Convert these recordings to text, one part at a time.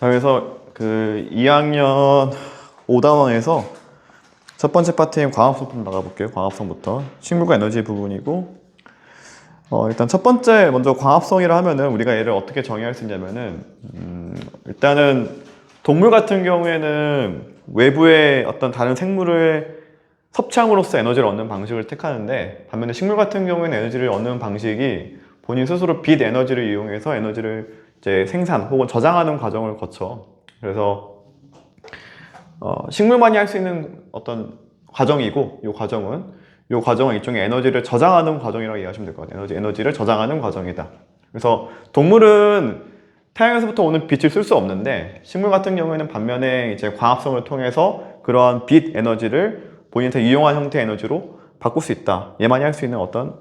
자, 그래서 그 2학년 5단원에서 첫 번째 파트인 광합성부터 나가볼게요. 광합성부터. 식물과 에너지 부분이고, 일단 첫 번째 먼저 광합성이라 하면은 우리가 얘를 어떻게 정의할 수 있냐면은, 일단은 동물 같은 경우에는 외부의 어떤 다른 생물을 섭취함으로써 에너지를 얻는 방식을 택하는데, 반면에 식물 같은 경우에는 에너지를 얻는 방식이 본인 스스로 빛 에너지를 이용해서 에너지를 이제 생산 혹은 저장하는 과정을 거쳐. 그래서 식물만이 할 수 있는 어떤 과정이고, 이 과정은 일종의 에너지를 저장하는 과정이라고 이해하시면 될 것 같아요. 에너지를 저장하는 과정이다. 그래서 동물은 태양에서부터 오는 빛을 쓸 수 없는데, 식물 같은 경우에는 반면에 이제 광합성을 통해서 그러한 빛 에너지를 본인한테 유용한 형태의 에너지로 바꿀 수 있다. 얘만이 할 수 있는 어떤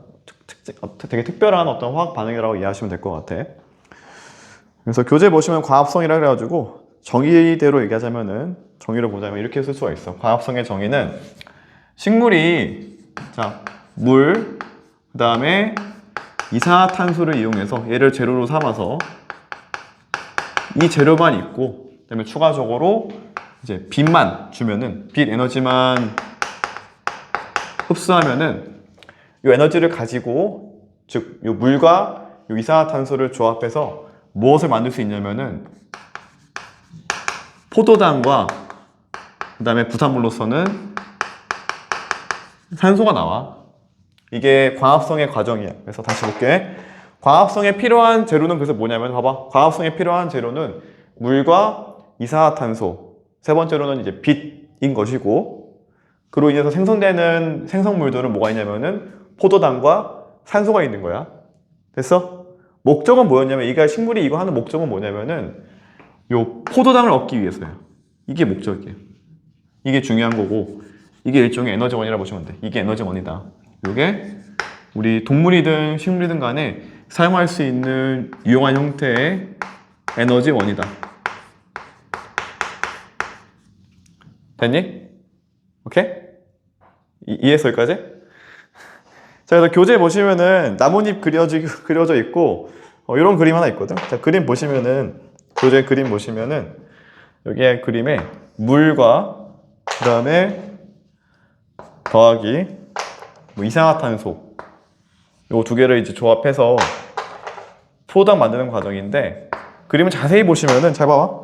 되게 특별한 어떤 화학 반응이라고 이해하시면 될 것 같아. 그래서 교재 보시면 광합성이라 그래가지고 정의대로 얘기하자면은, 정의를 보자면 이렇게 쓸 수가 있어. 광합성의 정의는 식물이 물, 그 다음에 이산화탄소를 이용해서 얘를 재료로 삼아서 이 재료만 있고, 그 다음에 추가적으로 이제 빛만 주면은, 빛 에너지만 흡수하면은 이 에너지를 가지고, 즉 이 물과 이 이산화탄소를 조합해서 무엇을 만들 수 있냐면은 포도당과 그 다음에 부산물로서는 산소가 나와. 이게 광합성의 과정이야. 그래서 다시 볼게. 광합성에 필요한 재료는 그래서 뭐냐면, 봐봐. 광합성에 필요한 재료는 물과 이산화탄소, 세 번째로는 이제 빛인 것이고, 그로 인해서 생성되는 생성물들은 뭐가 있냐면은 포도당과 산소가 있는 거야. 됐어? 목적은 뭐였냐면, 식물이 이거 하는 목적은 뭐냐면은 요 포도당을 얻기 위해서야. 이게 목적이에요. 이게 중요한 거고, 이게 일종의 에너지원이라고 보시면 돼. 이게 에너지원이다. 이게 우리 동물이든 식물이든 간에 사용할 수 있는 유용한 형태의 에너지원이다. 됐니? 오케이? 이해했어, 여기까지? 자, 그래서 교재 보시면은 나뭇잎 그려져 있고, 이런 그림 하나 있거든. 자, 그림 보시면은, 교재 그림 보시면은, 여기에 그림에 물과, 그 다음에 더하기, 이산화탄소, 요 두 개를 이제 조합해서 포도당 만드는 과정인데, 그림을 자세히 보시면은, 잘 봐봐.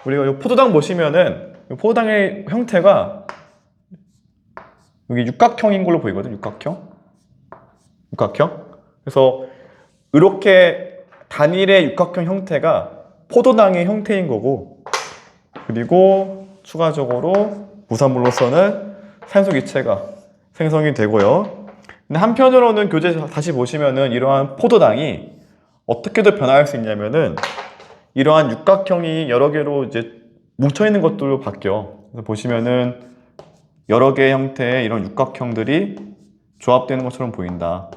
우리가 요 포도당 보시면은, 요 포도당의 형태가 여기 육각형인 걸로 보이거든. 육각형. 그래서 이렇게 단일의 육각형 형태가 포도당의 형태인 거고, 그리고 추가적으로 부산물로서는 산소 기체가 생성이 되고요. 근데 한편으로는 교재 다시 보시면은 이러한 포도당이 어떻게도 변화할 수 있냐면은, 이러한 육각형이 여러 개로 이제 뭉쳐 있는 것들로 바뀌어. 그래서 보시면은 여러 개의 형태의 이런 육각형들이 조합되는 것처럼 보인다.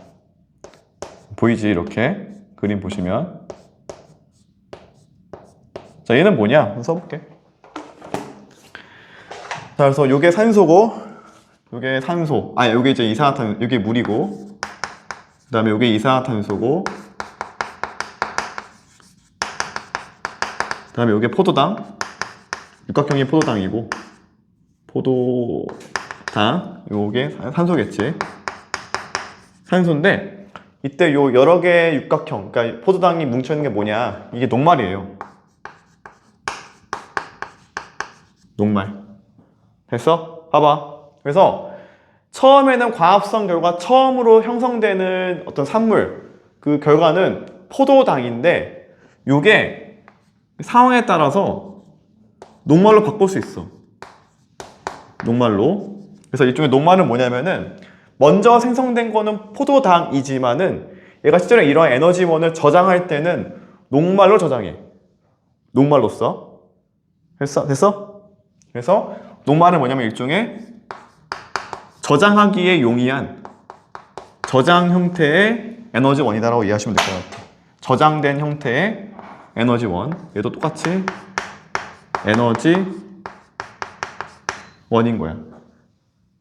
보이지? 이렇게 그림 보시면. 자, 얘는 뭐냐? 한번 써볼게. 자, 그래서 요게 산소고, 요게 산소, 요게 이제 이산화탄소, 요게 물이고, 그 다음에 요게 이산화탄소고, 그 다음에 요게 포도당, 육각형이 포도당이고, 포도당, 요게 산소겠지. 산소인데, 이때 요 여러 개의 육각형, 그러니까 포도당이 뭉쳐있는 게 뭐냐, 이게 녹말이에요. 녹말. 됐어? 봐봐. 그래서 처음에는 광합성 결과 처음으로 형성되는 어떤 산물, 그 결과는 포도당인데, 요게 상황에 따라서 녹말로 바꿀 수 있어. 녹말로. 그래서 일종의 녹말은 뭐냐면은, 먼저 생성된 거는 포도당이지만은 얘가 실제로 이러한 에너지원을 저장할 때는 녹말로 저장해. 녹말로 써. 됐어? 그래서 녹말은 뭐냐면 일종의 저장하기에 용이한 저장 형태의 에너지원이다라고 이해하시면 될 것 같아요. 저장된 형태의 에너지원. 얘도 똑같이 에너지원인 거야.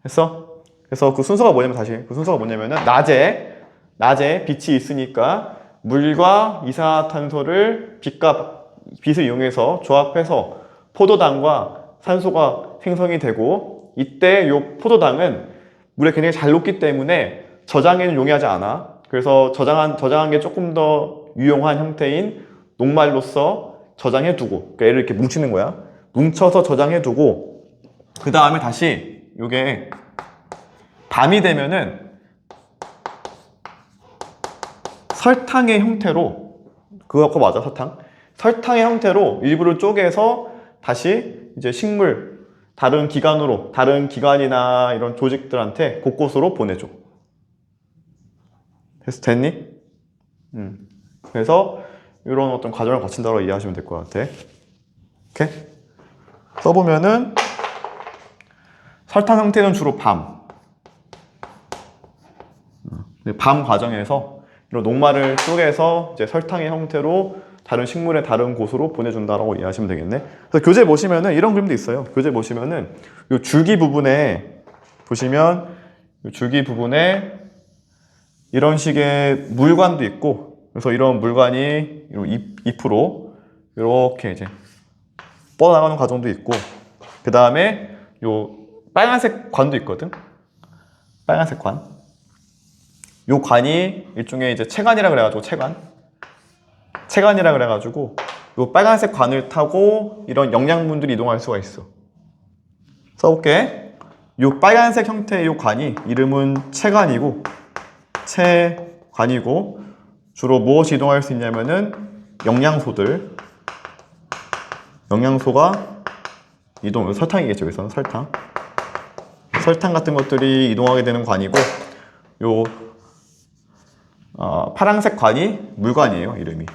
됐어? 그래서 그 순서가 뭐냐면은, 낮에 빛이 있으니까 물과 이산화탄소를 빛과 빛을 이용해서 조합해서 포도당과 산소가 생성이 되고, 이때 이 포도당은 물에 굉장히 잘 녹기 때문에 저장에는 용이하지 않아. 그래서 저장한 게 조금 더 유용한 형태인 녹말로서 저장해 두고, 그러니까 얘를 이렇게 뭉치는 거야. 뭉쳐서 저장해 두고, 그 다음에 다시 이게 밤이 되면은 설탕의 형태로, 그거 맞아, 설탕의 형태로 일부를 쪼개서 다시 이제 식물, 다른 기관이나 이런 조직들한테 곳곳으로 보내줘. 됐니? 그래서 이런 어떤 과정을 거친다고 이해하시면 될 것 같아. 오케이? 써보면은 설탕 형태는 주로 밤 과정에서 이런 녹말을 쪼개서 이제 설탕의 형태로 다른 식물의 다른 곳으로 보내준다라고 이해하시면 되겠네. 그래서 교재 보시면은 이런 그림도 있어요. 교재 보시면은 이 줄기 부분에 보시면 이 줄기 부분에 이런 식의 물관도 있고, 그래서 이런 물관이 잎으로 이렇게 이제 뻗어나가는 과정도 있고, 그 다음에 요 빨간색 관도 있거든. 빨간색 관. 요 관이 일종의 이제 체관이라 그래가지고 체관이라 그래가지고 요 빨간색 관을 타고 이런 영양분들이 이동할 수가 있어. 써볼게. 요 빨간색 형태의 요 관이 이름은 체관이고 주로 무엇이 이동할 수 있냐면은 영양소가 이동, 설탕이겠죠. 여기서는 설탕 같은 것들이 이동하게 되는 관이고, 요 파란색 관이 물관이에요. 이름이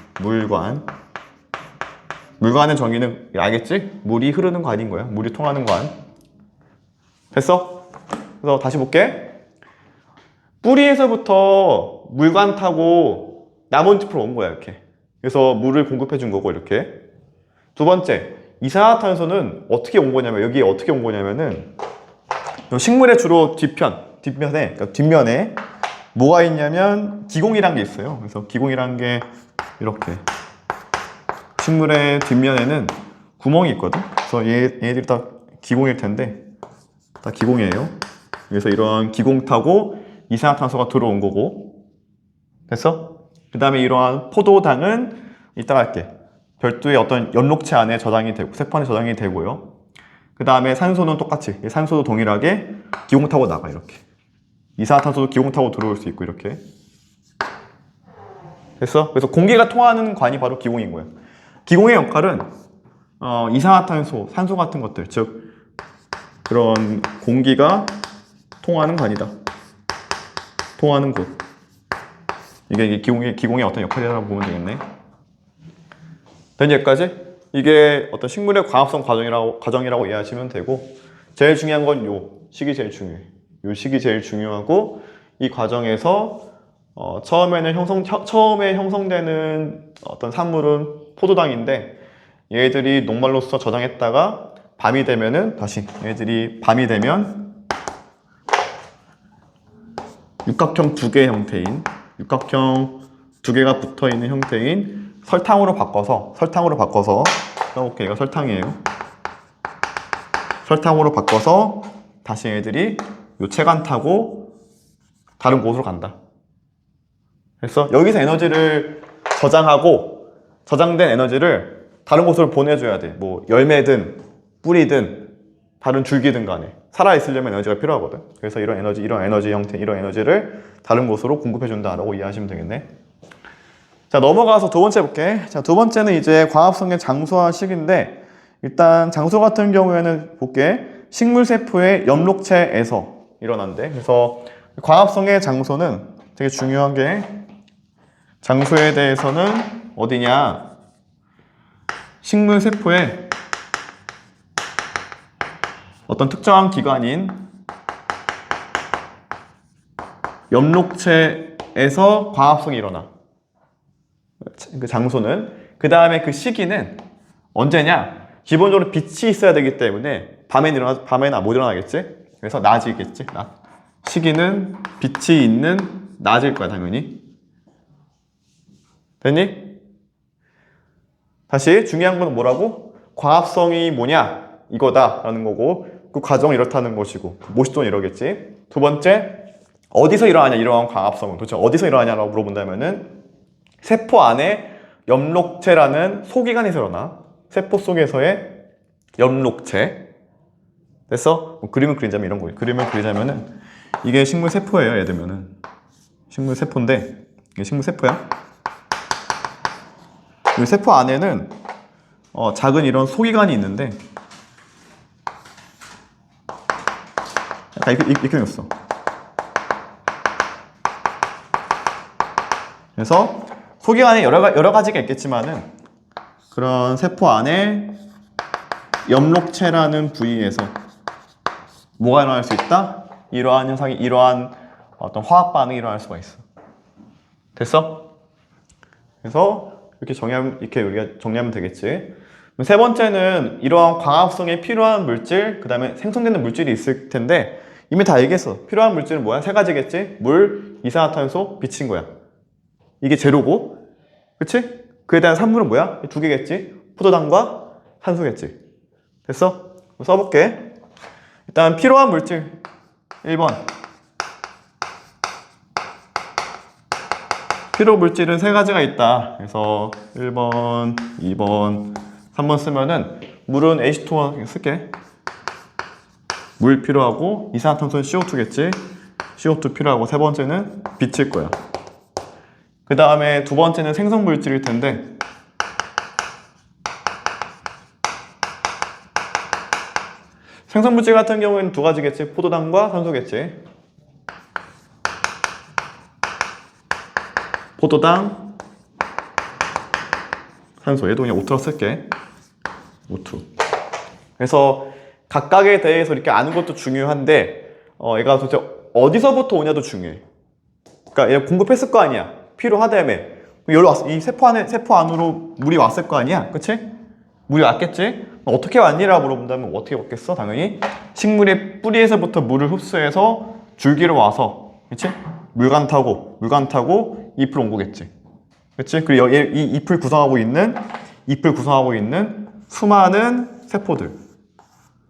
물관의 정의는 알겠지? 물이 흐르는 관인 거야. 물이 통하는 관. 됐어? 그래서 다시 볼게. 뿌리에서부터 물관 타고 나뭇잎으로 온 거야, 이렇게. 그래서 물을 공급해 준 거고, 이렇게. 두 번째, 이산화탄소는 어떻게 온 거냐면, 여기에 어떻게 온 거냐면은 식물의 주로 뒷면에 뭐가 있냐면 기공이란 게 있어요. 그래서 기공이란 게 이렇게 식물의 뒷면에는 구멍이 있거든. 그래서 얘네들이 다 기공일 텐데 다 기공이에요. 그래서 이러한 기공 타고 이산화탄소가 들어온 거고. 됐어? 그 다음에 이러한 포도당은 이따가 할게. 별도의 어떤 연록체 안에 저장이 되고 세포 안에 저장이 되고요. 그 다음에 산소는 똑같이, 산소도 동일하게 기공 타고 나가. 이렇게 이산화탄소도 기공 타고 들어올 수 있고, 이렇게. 됐어? 그래서 공기가 통하는 관이 바로 기공인 거야. 기공의 역할은 이산화탄소, 산소 같은 것들, 즉 그런 공기가 통하는 관이다. 통하는 곳. 이게 기공의 어떤 역할이라고 보면 되겠네. 된 여기까지? 이게 어떤 식물의 광합성 과정이라고 이해하시면 되고, 제일 중요한 건 요 식이 제일 중요해. 요 식이 제일 중요하고, 이 과정에서 처음에 형성되는 어떤 산물은 포도당인데, 얘들이 녹말로서 저장했다가 밤이 되면은 다시 얘들이 밤이 되면 육각형 두 개가 붙어 있는 형태인 설탕으로 바꿔서 써볼게. 이거 설탕이에요. 설탕으로 바꿔서 다시 얘들이 요 체관 타고 다른 곳으로 간다. 그래서 여기서 에너지를 저장하고, 저장된 에너지를 다른 곳으로 보내줘야 돼. 뭐 열매든 뿌리든 다른 줄기든 간에 살아있으려면 에너지가 필요하거든. 그래서 이런 에너지 형태, 이런 에너지를 다른 곳으로 공급해준다라고 이해하시면 되겠네. 자, 넘어가서 두 번째 볼게. 자, 두 번째는 이제 광합성의 장소와 식인데, 일단 장소 같은 경우에는 볼게. 식물세포의 엽록체에서 일어난대. 그래서 광합성의 장소는 되게 중요한 게, 장소에 대해서는 어디냐, 식물세포의 어떤 특정한 기관인 엽록체에서 광합성이 일어나. 그 장소는. 그 다음에 그 시기는 언제냐? 기본적으로 빛이 있어야 되기 때문에 밤에는 못 일어나겠지? 그래서 낮이겠지? 낮. 시기는 빛이 있는 낮일 거야, 당연히. 됐니? 다시 중요한 건 뭐라고? 과합성이 뭐냐? 이거다라는 거고 그 과정이 이렇다는 것이고 무엇이 또 이러겠지. 두 번째, 어디서 일어나냐 이러한 과합성은 도대체 어디서 일어나냐라고 물어본다면은 세포 안에 엽록체라는 소기관에서 일어나. 세포 속에서의 엽록체. 됐어? 뭐 그림을 그리자면 이런 거예요. 그림을 그리자면은 이게 식물 세포예요. 예를 들면은 식물 세포인데 이게 식물 세포야. 이 세포 안에는 작은 이런 소기관이 있는데 약간 이렇게 생겼어. 그래서 소기관에 여러 가지가 있겠지만은 그런 세포 안에 엽록체라는 부위에서 뭐가 일어날 수 있다? 이러한 현상이, 이러한 어떤 화학 반응이 일어날 수가 있어. 됐어? 그래서 이렇게 우리가 정리하면 되겠지. 세 번째는 이러한 광합성에 필요한 물질, 그 다음에 생성되는 물질이 있을 텐데 이미 다 얘기했어. 필요한 물질은 뭐야? 세 가지겠지? 물, 이산화탄소, 빛인 거야. 이게 재료고, 그치? 그에 대한 산물은 뭐야? 두 개겠지? 포도당과 산소겠지. 됐어? 써볼게. 일단 필요한 물질 1번. 필요 물질은 세 가지가 있다. 그래서 1번, 2번, 3번 쓰면은 물은 H2O 쓸게. 물 필요하고 이산화탄소는 CO2겠지. CO2 필요하고 세 번째는 빛일 거야. 그 다음에 두 번째는 생성 물질일 텐데 생성 물질 같은 경우에는 두 가지겠지. 포도당과 산소겠지. 포도당, 산소. 얘도 그냥 O2로 쓸게. O2. 그래서 각각에 대해서 이렇게 아는 것도 중요한데 얘가 도대체 어디서부터 오냐도 중요해. 그러니까 얘 공급했을 거 아니야. 필요하다며. 이 세포 안으로 물이 왔을 거 아니야. 그치? 물이 왔겠지? 어떻게 왔니라고 물어본다면 어떻게 왔겠어? 당연히 식물의 뿌리에서부터 물을 흡수해서 줄기로 와서, 그치? 물관 타고 잎을 온 거겠지. 그치? 그리고 이 잎을 구성하고 있는 수많은 세포들.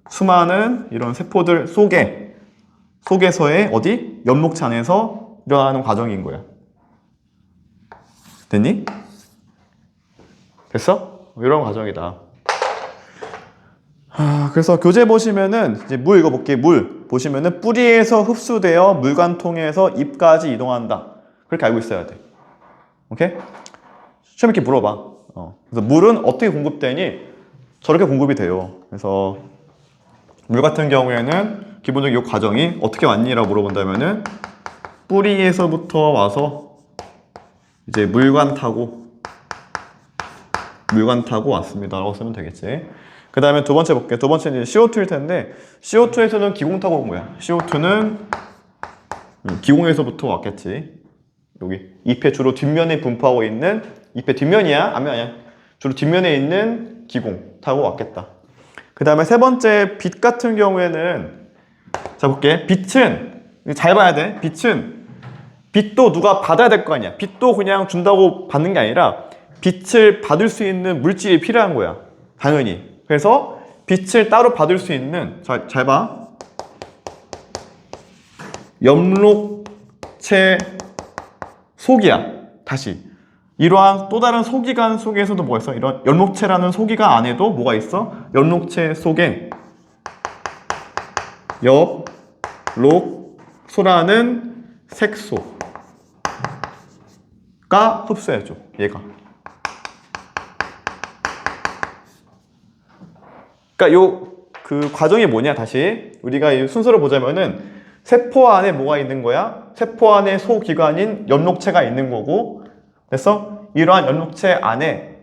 수많은 이런 세포들 속에서의 어디? 엽록체 안에서 일어나는 과정인 거야. 됐니? 됐어? 이런 과정이다. 그래서 교재 보시면은 이제 물 읽어볼게. 물 보시면은 뿌리에서 흡수되어 물관 통해서 잎까지 이동한다. 그렇게 알고 있어야 돼. 오케이? 시험 이렇게 물어봐. 그래서 물은 어떻게 공급되니? 저렇게 공급이 돼요. 그래서 물 같은 경우에는 기본적인 이 과정이 어떻게 왔니라고 물어본다면은 뿌리에서부터 와서 이제 물관 타고 왔습니다 라고 쓰면 되겠지. 그 다음에 두 번째 볼게요. 두 번째는 CO2일 텐데 CO2에서는 기공 타고 온 거야. CO2는 기공에서부터 왔겠지. 여기 잎의 주로 뒷면에 분포하고 있는, 잎의 뒷면이야? 아니야. 주로 뒷면에 있는 기공 타고 왔겠다. 그 다음에 세 번째 빛 같은 경우에는, 자 볼게. 빛은 잘 봐야 돼. 빛도 누가 받아야 될 거 아니야. 빛도 그냥 준다고 받는 게 아니라 빛을 받을 수 있는 물질이 필요한 거야. 당연히. 그래서 빛을 따로 받을 수 있는, 잘 봐. 엽록체 속이야. 다시. 이러한 또 다른 소기관 속에서도 뭐가 있어? 이런 엽록체라는 소기관 안에도 뭐가 있어? 엽록체 속에 엽록소라는 색소가 흡수해줘. 얘가. 그러니까 그 과정이 뭐냐? 다시 우리가 이 순서를 보자면은 세포 안에 뭐가 있는 거야? 세포 안에 소기관인 엽록체가 있는 거고, 됐어? 이러한 엽록체 안에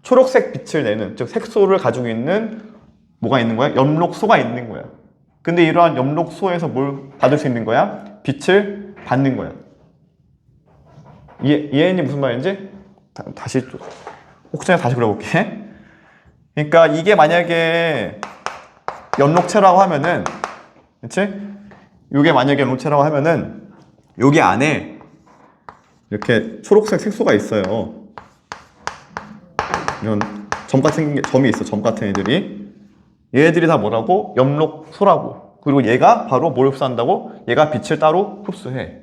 초록색 빛을 내는, 즉 색소를 가지고 있는 뭐가 있는 거야? 엽록소가 있는 거야. 근데 이러한 엽록소에서 뭘 받을 수 있는 거야? 빛을 받는 거야. 이해했니? 무슨 말인지? 혹시 다시 그려볼게. 그러니까 이게 만약에 엽록체라고 하면은, 그치? 이게 만약에 엽록체라고 하면은 여기 안에 이렇게 초록색 색소가 있어요. 이런 점이 있어. 점 같은 애들이. 얘들이 다 뭐라고? 엽록소라고. 그리고 얘가 바로 뭘 흡수한다고? 얘가 빛을 따로 흡수해.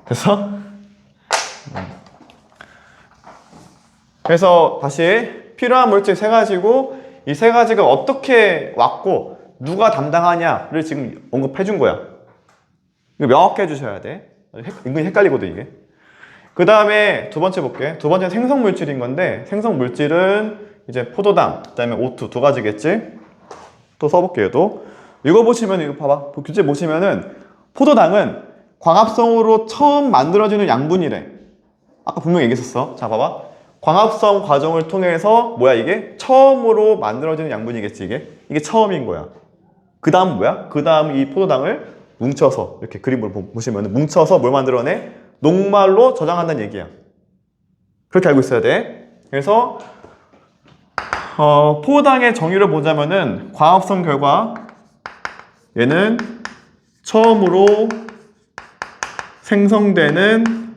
됐어? 그래서 다시 필요한 물질 세 가지고 이 세 가지가 어떻게 왔고 누가 담당하냐를 지금 언급해 준 거야. 이거 명확히 해주셔야 돼. 은근히 헷갈리거든 이게. 그 다음에 두 번째 볼게. 두 번째는 생성 물질인 건데 생성 물질은 이제 포도당, 그 다음에 O2 두 가지겠지? 또 써볼게요. 또 이거 보시면 이거 봐봐. 교재 보시면은 포도당은 광합성으로 처음 만들어지는 양분이래. 아까 분명히 얘기했었어. 자 봐봐. 광합성 과정을 통해서 뭐야 이게? 처음으로 만들어지는 양분이겠지 이게 처음인 거야. 그 다음 뭐야? 그 다음 이 포도당을 뭉쳐서 이렇게 그림을 보시면 뭉쳐서 뭘 만들어내? 녹말로 저장한다는 얘기야. 그렇게 알고 있어야 돼. 그래서 포도당의 정의를 보자면은 광합성 결과 얘는 처음으로 생성되는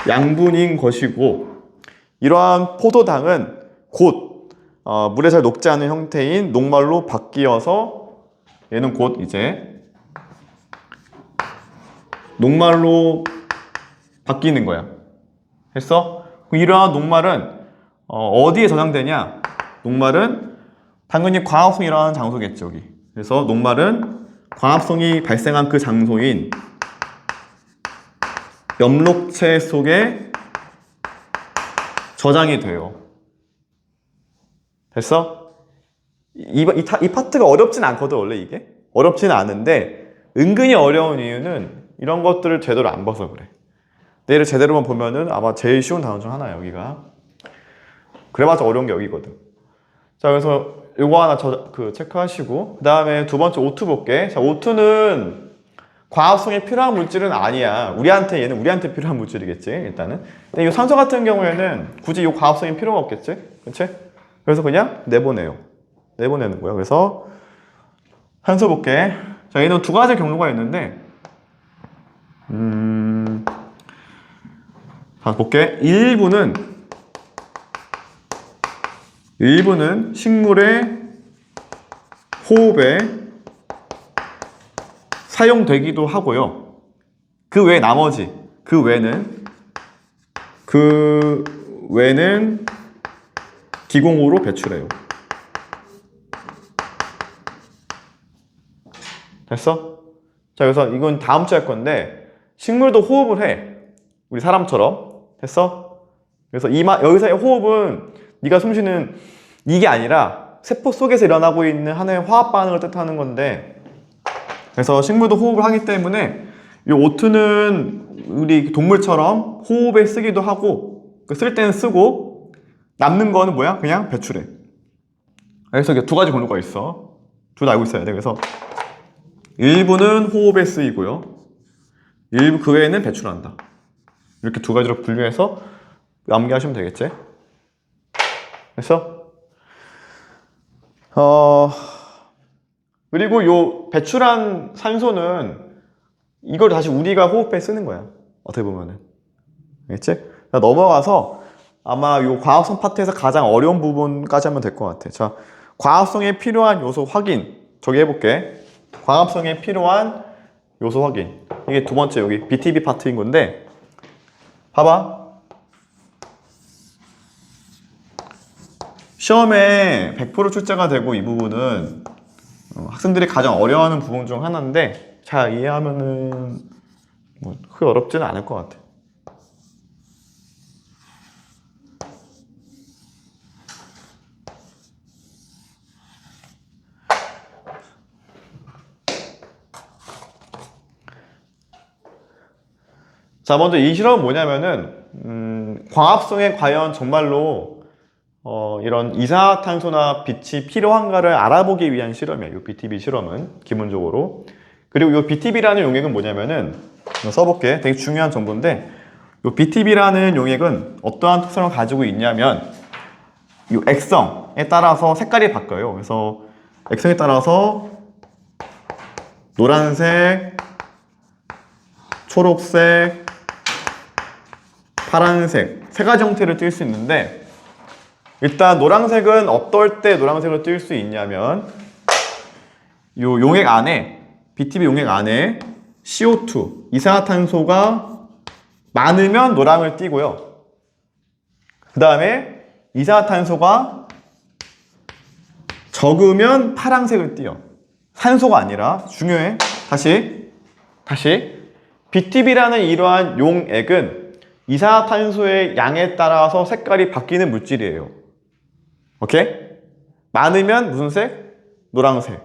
양분인 것이고 이러한 포도당은 곧 물에 잘 녹지 않은 형태인 녹말로 바뀌어서 얘는 곧 이제 녹말로 바뀌는 거야. 됐어? 이러한 녹말은 어디에 저장되냐? 녹말은 당연히 광합성이라는 장소겠죠, 여기. 그래서 녹말은 광합성이 발생한 그 장소인 엽록체 속에 저장이 돼요. 됐어? 이 파트가 어렵진 않거든, 원래 이게. 어렵지는 않은데 은근히 어려운 이유는 이런 것들을 제대로 안 봐서 그래. 얘를 제대로만 보면은 아마 제일 쉬운 단어 중 하나야, 여기가. 그래봤자 어려운 게 여기거든. 자, 그래서 요거 하나 체크하시고 그 다음에 두 번째 O2 볼게. 자, O2는 광합성에 필요한 물질은 아니야. 얘는 우리한테 필요한 물질이겠지, 일단은. 근데 이 산소 같은 경우에는 굳이 이 광합성이 필요가 없겠지? 그치? 그래서 그냥 내보내요. 내보내는 거야. 그래서 산소 볼게. 자, 얘는 두 가지 경로가 있는데 자, 볼게. 일부는 식물의 호흡에 사용되기도 하고요. 그 외는 기공으로 배출해요. 됐어? 자, 그래서 이건 다음 주에 할 건데 식물도 호흡을 해. 우리 사람처럼. 됐어? 그래서 여기서의 호흡은 네가 숨쉬는 이게 아니라 세포 속에서 일어나고 있는 하나의 화학 반응을 뜻하는 건데 그래서 식물도 호흡을 하기 때문에 이 O2는 우리 동물처럼 호흡에 쓰기도 하고 쓸 때는 쓰고 남는 거는 뭐야? 그냥 배출해. 그래서 이게 두 가지 경로가 있어. 둘 다 알고 있어야 돼. 그래서 일부는 호흡에 쓰이고요. 일부 그 외에는 배출한다. 이렇게 두 가지로 분류해서 암기하시면 되겠지? 됐어? 그리고 요 배출한 산소는 이걸 다시 우리가 호흡에 쓰는 거야. 어떻게 보면은. 알겠지? 넘어가서 아마 요 과학성 파트에서 가장 어려운 부분까지 하면 될 것 같아. 자, 과학성에 필요한 요소 확인. 저기 해볼게. 광합성에 필요한 요소 확인. 이게 두 번째 여기 BTB 파트인 건데 봐봐. 시험에 100% 출제가 되고 이 부분은 학생들이 가장 어려워하는 부분 중 하나인데 잘 이해하면은 뭐 크게 어렵지는 않을 것 같아. 자, 먼저 이 실험은 뭐냐면은 광합성에 과연 정말로 이런 이산화탄소나 빛이 필요한가를 알아보기 위한 실험이에요. 이 BTB 실험은 기본적으로. 그리고 이 BTB라는 용액은 뭐냐면은 써볼게. 되게 중요한 정보인데 이 BTB라는 용액은 어떠한 특성을 가지고 있냐면 이 액성에 따라서 색깔이 바뀌어요. 그래서 액성에 따라서 노란색, 초록색, 파란색 세 가지 형태를 띌 수 있는데 일단 노란색은 어떨 때 노란색으로 뜰 수 있냐면 요 용액 안에 BTB 용액 안에 CO2 이산화탄소가 많으면 노랑을 띠고요. 그 다음에 이산화탄소가 적으면 파란색을 띠요. 산소가 아니라 중요해. 다시 BTB라는 이러한 용액은 이산화탄소의 양에 따라서 색깔이 바뀌는 물질이에요. 오케이? 많으면 무슨 색? 노란색.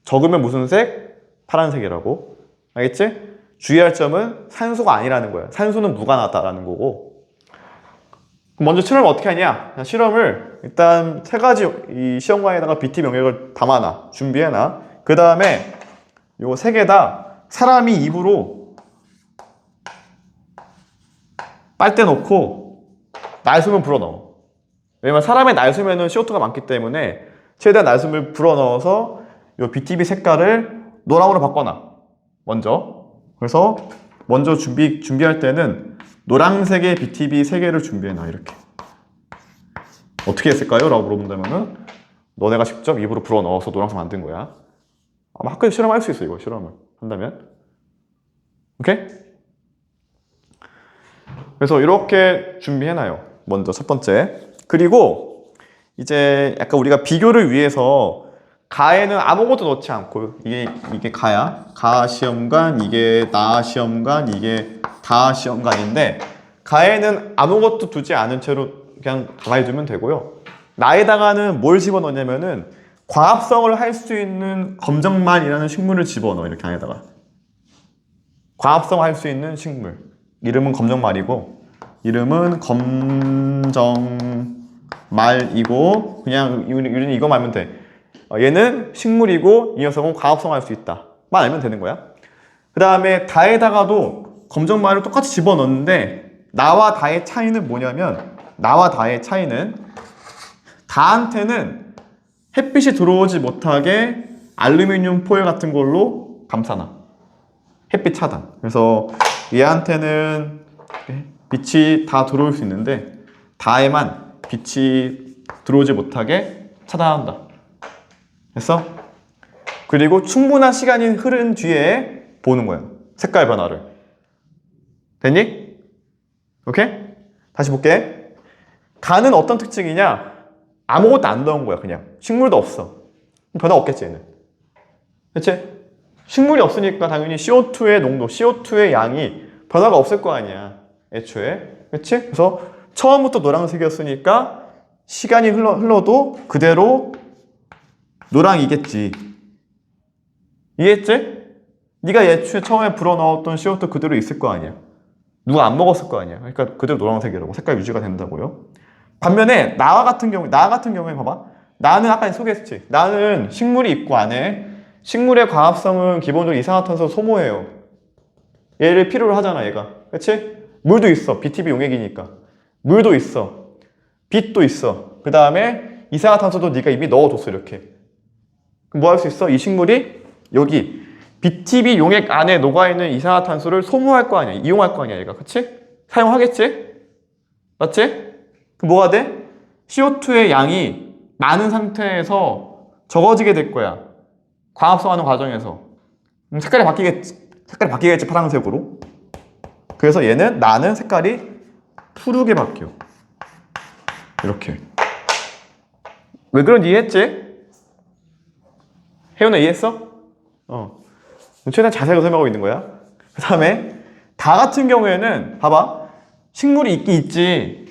적으면 무슨 색? 파란색이라고. 알겠지? 주의할 점은 산소가 아니라는 거야. 산소는 무관하다라는 거고. 먼저 실험을 어떻게 하냐? 실험을 일단 세 가지 이 시험관에다가 BT 용액을 담아놔. 준비해놔. 그 다음에 요 세 개 다 사람이 입으로 빨대 넣고 날숨을 불어넣어. 왜냐면 사람의 날숨에는 CO2가 많기 때문에 최대한 날숨을 불어넣어서 요 BTB 색깔을 노랑으로 바꿔놔. 먼저. 그래서 먼저 준비할 때는 노란색의 BTB 3개를 준비해놔. 이렇게. 어떻게 했을까요? 라고 물어본다면은 너네가 직접 입으로 불어넣어서 노란색 만든 거야. 아마 학교에서 실험할 수 있어. 이거 실험을 한다면. 오케이? 그래서 이렇게 준비해놔요. 먼저 첫 번째. 그리고 이제 약간 우리가 비교를 위해서 가에는 아무것도 넣지 않고 이게 가야. 가 시험관, 이게 나 시험관, 이게 다 시험관인데 가에는 아무것도 두지 않은 채로 그냥 가만히 두면 되고요. 나에다가는 뭘 집어넣냐면은 광합성을 할 수 있는 검정말이라는 식물을 집어넣어. 이렇게 안에다가. 광합성 할 수 있는 식물. 이름은 검정말이고 이름은 검정말이고 그냥 우리는 이거 말면 돼. 얘는 식물이고 이 녀석은 광합성 할 수 있다. 만 알면 되는 거야. 그 다음에 다에다가도 검정말을 똑같이 집어넣는데 나와 다의 차이는 뭐냐면 나와 다의 차이는 다한테는 햇빛이 들어오지 못하게 알루미늄 포일 같은 걸로 감싸놔. 햇빛 차단. 그래서 얘한테는 빛이 다 들어올 수 있는데 다에만 빛이 들어오지 못하게 차단한다. 됐어? 그리고 충분한 시간이 흐른 뒤에 보는 거야. 색깔 변화를. 됐니? 오케이? 다시 볼게. 가는 어떤 특징이냐? 아무것도 안 넣은 거야. 그냥 식물도 없어. 변화 없겠지 얘는. 그치? 식물이 없으니까 당연히 CO2의 농도, CO2의 양이 변화가 없을 거 아니야. 애초에. 그치? 그래서 처음부터 노란색이었으니까 시간이 흘러도 그대로 노랑이겠지. 이해했지? 네가 애초에 처음에 불어넣었던 CO2 그대로 있을 거 아니야. 누가 안 먹었을 거 아니야. 그러니까 그대로 노란색이라고 색깔 유지가 된다고요. 반면에 나 같은 경우에 봐봐. 나는 아까 소개했지. 나는 식물이 있고 안에 식물의 광합성은 기본적으로 이산화탄소 소모해요. 얘를 필요로 하잖아 얘가. 그치? 물도 있어. BTB 용액이니까. 물도 있어. 빛도 있어. 그 다음에 이산화탄소도 네가 이미 넣어줬어 이렇게. 그럼 뭐 할 수 있어? 이 식물이 여기 BTB 용액 안에 녹아있는 이산화탄소를 소모할 거 아니야. 이용할 거 아니야 얘가. 그치? 사용하겠지? 맞지? 그럼 뭐가 돼? CO2의 양이 많은 상태에서 적어지게 될 거야. 광합성하는 과정에서. 색깔이 바뀌겠지 파란색으로. 그래서 나는 색깔이 푸르게 바뀌어. 이렇게. 왜 그런지 이해했지? 혜연아 이해했어? 최대한 자세하게 설명하고 있는 거야. 그 다음에 다 같은 경우에는 봐봐. 식물이 있긴 있지.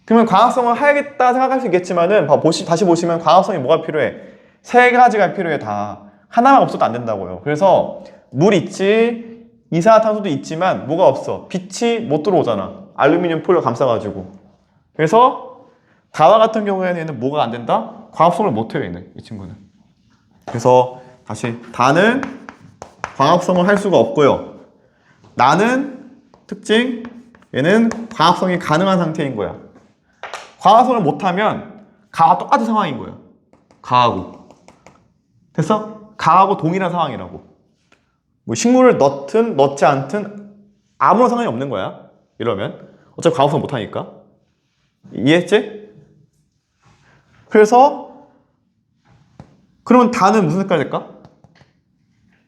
그러면 광합성을 해야겠다 생각할 수 있겠지만은 다시 보시면 광합성이 뭐가 필요해? 세 가지가 필요해 다. 하나만 없어도 안 된다고요. 그래서 물 있지, 이산화탄소도 있지만 뭐가 없어? 빛이 못 들어오잖아. 알루미늄 폴로 감싸가지고. 그래서 다와 같은 경우에는 얘는 뭐가 안 된다? 광합성을 못 해요 얘는. 이 친구는. 그래서 다시 다는 광합성을 할 수가 없고요. 나는 특징 얘는 광합성이 가능한 상태인 거야. 광합성을 못하면 가와 똑같은 상황인 거야. 가하고. 됐어? 가하고 동일한 상황이라고. 뭐 식물을 넣든 넣지 않든 아무런 상관이 없는 거야. 이러면 어차피 광합성 못하니까. 이해했지? 그래서 그러면 다는 무슨 색깔 될까?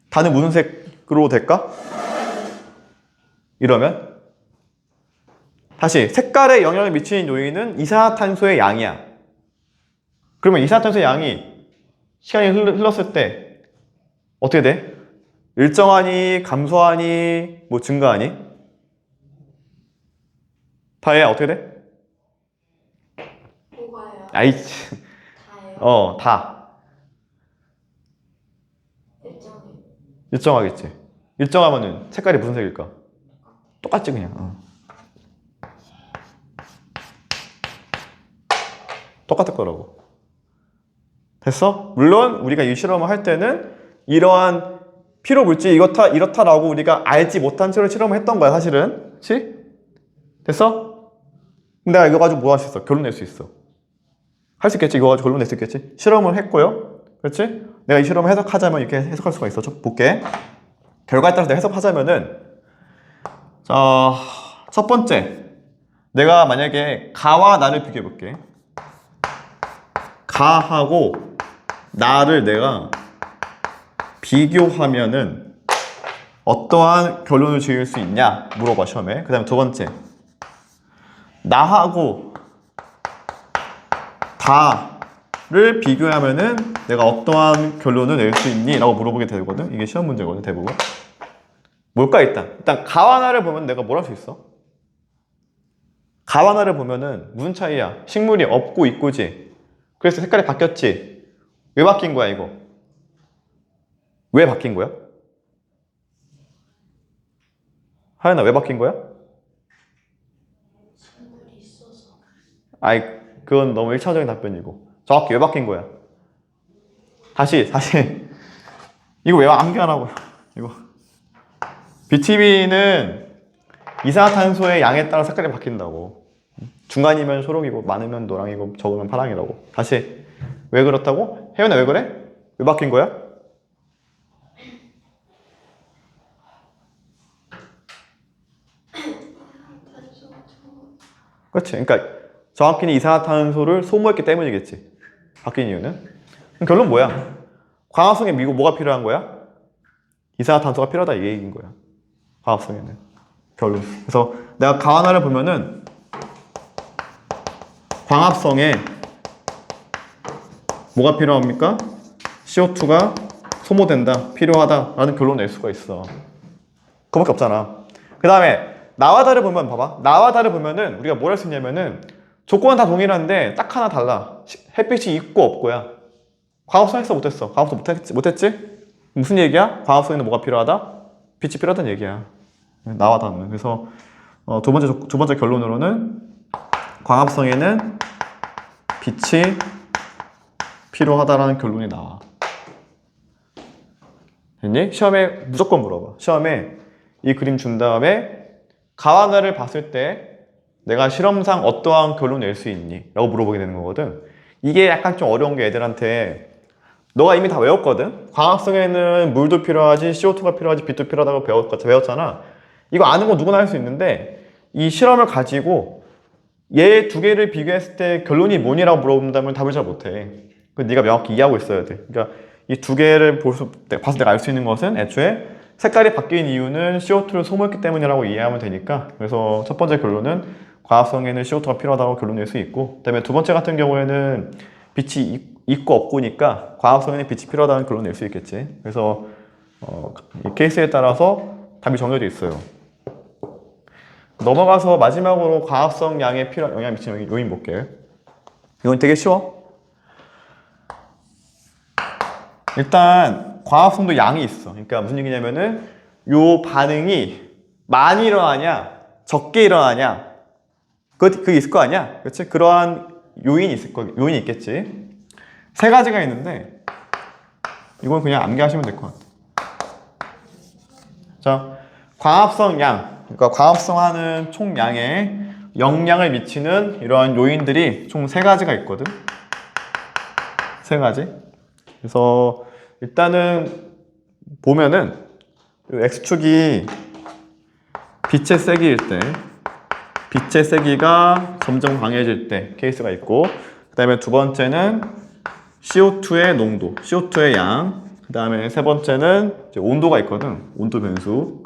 다는 무슨 색으로 될까? 이러면 다시 색깔에 영향을 미치는 요인은 이산화탄소의 양이야. 그러면 이산화탄소의 양이 시간이 흘렀을 때 어떻게 돼? 일정하니, 감소하니, 뭐 증가하니? 다혜야 어떻게 돼? 뭐가요? 아이치. 다요? 다. 일정이. 일정하겠지. 일정하면은 색깔이 무슨 색일까? 똑같지 그냥. 똑같을 거라고. 됐어? 물론 우리가 이 실험을 할 때는 이러한 피로 물질 이렇다라고 우리가 알지 못한 채로 실험을 했던 거야 사실은. 그치? 됐어? 내가 이거 가지고 뭐 할 수 있어? 결론 낼 수 있어. 할 수 있겠지? 이거 가지고 결론 낼 수 있겠지? 실험을 했고요. 그렇지? 내가 이 실험을 해석하자면 이렇게 해석할 수가 있어. 볼게. 결과에 따라서 내가 해석하자면은 자, 첫 번째 내가 만약에 가와 나를 비교해 볼게. 가하고 나를 내가 비교하면은 어떠한 결론을 지을 수 있냐 물어봐 시험에. 그 다음에 두 번째 나하고 다를 비교하면은 내가 어떠한 결론을 낼 수 있니? 라고 물어보게 되거든. 이게 시험 문제거든 대부분. 뭘까 일단 가와 나를 보면 내가 뭘 할 수 있어? 가와 나를 보면은 무슨 차이야? 식물이 없고 있고지. 그래서 색깔이 바뀌었지. 왜 바뀐 거야 이거? 왜 바뀐 거야? 하연아 왜 바뀐 거야? 식물이 있어서. 아이 그건 너무 1차적인 답변이고 정확히 왜 바뀐 거야? 다시 이거 왜 암기하라고요? 이거 BTB는 이산화탄소의 양에 따라 색깔이 바뀐다고. 중간이면 초록이고 많으면 노랑이고 적으면 파랑이라고. 다시 왜 그렇다고? 혜연아 왜 그래? 왜 바뀐 거야? 그렇지. 그러니까 정확히는 이산화탄소를 소모했기 때문이겠지. 바뀐 이유는. 그럼 결론 뭐야? 광합성에 미국 뭐가 필요한 거야? 이산화탄소가 필요하다 이 얘기인 거야. 광합성에는. 결론. 그래서 내가 가하나를 보면은 광합성에 뭐가 필요합니까? CO2가 소모된다, 필요하다라는 결론을 낼 수가 있어. 그거밖에 없잖아. 그 다음에 나와 다를 보면 봐봐. 나와 다를 보면은 우리가 뭘 할 수 있냐면은 조건은 다 동일한데 딱 하나 달라. 햇빛이 있고 없고야. 광합성 했어 못했어? 광합성 못했지? 무슨 얘기야? 광합성에는 뭐가 필요하다? 빛이 필요하다는 얘기야. 나와 다는. 그래서 두 번째 결론으로는 광합성에는 빛이 필요하다라는 결론이 나와. 됐니? 시험에 무조건 물어봐. 시험에 이 그림 준 다음에 가와 나를 봤을 때 내가 실험상 어떠한 결론 낼 수 있니? 라고 물어보게 되는 거거든. 이게 약간 좀 어려운 게 애들한테 너가 이미 다 외웠거든? 광합성에는 물도 필요하지, CO2가 필요하지, 빛도 필요하다고 배웠잖아. 이거 아는 건 누구나 할 수 있는데 이 실험을 가지고 얘 두 개를 비교했을 때 결론이 뭐니라고 물어본다면 답을 잘 못해. 그 네가 명확히 이해하고 있어야 돼. 그러니까 이 두 개를 봐서 내가 알 수 있는 것은 애초에 색깔이 바뀐 이유는 CO2를 소모했기 때문이라고 이해하면 되니까. 그래서 첫 번째 결론은 광합성에는 CO2가 필요하다고 결론 낼 수 있고, 그 다음에 두 번째 같은 경우에는 빛이 있고 없고니까 광합성에는 빛이 필요하다는 결론 낼 수 있겠지. 그래서 이 케이스에 따라서 답이 정해져 있어요. 넘어가서 마지막으로 광합성 양에 영향 미치는 요인 볼게요. 이건 되게 쉬워. 일단 광합성도 양이 있어. 그러니까 무슨 얘기냐면은 요 반응이 많이 일어나냐 적게 일어나냐 그게 있을 거 아니야. 그렇지? 그러한 요인이 요인이 있겠지. 세 가지가 있는데 이건 그냥 암기하시면 될 것 같아. 자, 광합성 양, 그러니까 광합성하는 총량에 영향을 미치는 이러한 요인들이 총 세 가지가 있거든. 세 가지. 그래서 일단은 보면은 X축이 빛의 세기일 때, 빛의 세기가 점점 강해질 때 케이스가 있고, 그 다음에 두 번째는 CO2의 농도, CO2의 양. 그 다음에 세 번째는 이제 온도가 있거든. 온도 변수.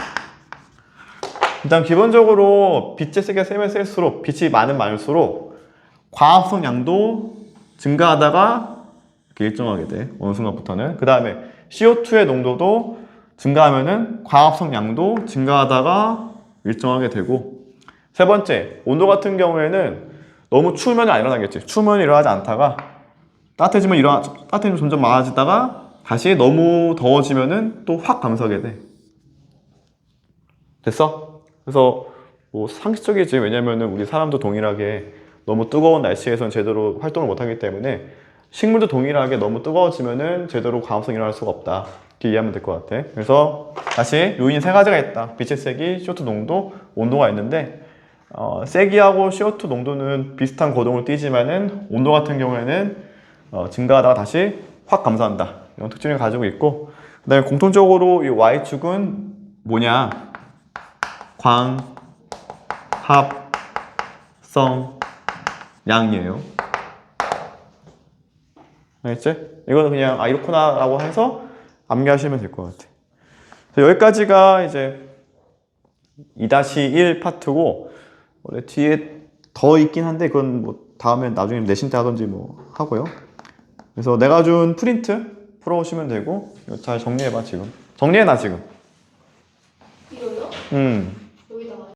일단 기본적으로 빛의 세기가 세면 셀수록 빛이 많을수록 과합성 양도 증가하다가 이렇게 일정하게 돼. 어느 순간부터는. 그 다음에 CO2의 농도도 증가하면은 과합성 양도 증가하다가 일정하게 되고. 세 번째, 온도 같은 경우에는 너무 추우면 안 일어나겠지. 추우면 일어나지 않다가 따뜻해지면 점점 많아지다가 다시 너무 더워지면은 또 확 감소하게 돼. 됐어? 그래서 뭐 상식적이지. 왜냐면은 우리 사람도 동일하게 너무 뜨거운 날씨에선 제대로 활동을 못 하기 때문에 식물도 동일하게 너무 뜨거워지면은 제대로 과합성이 일어날 수가 없다. 이렇게 이해하면 될 것 같아. 그래서 다시 요인이 세 가지가 있다. 빛의 세기, CO2 농도, 온도가 있는데 세기하고 CO2 농도는 비슷한 거동을 띠지만은 온도 같은 경우에는 증가하다가 다시 확 감소한다. 이런 특징을 가지고 있고, 그 다음에 공통적으로 이 Y축은 뭐냐? 광합성 양이에요. 알겠지? 이거는 그냥 이렇구나라고 해서 암기하시면 될 것 같아. 여기까지가 이제 2-1 파트고, 원래 뒤에 더 있긴 한데 그건 뭐 다음에 나중에 내신 때 하든지 뭐 하고요. 그래서 내가 준 프린트 풀어오시면 되고, 이거 잘 정리해봐. 지금 정리해놔 지금. 이거요?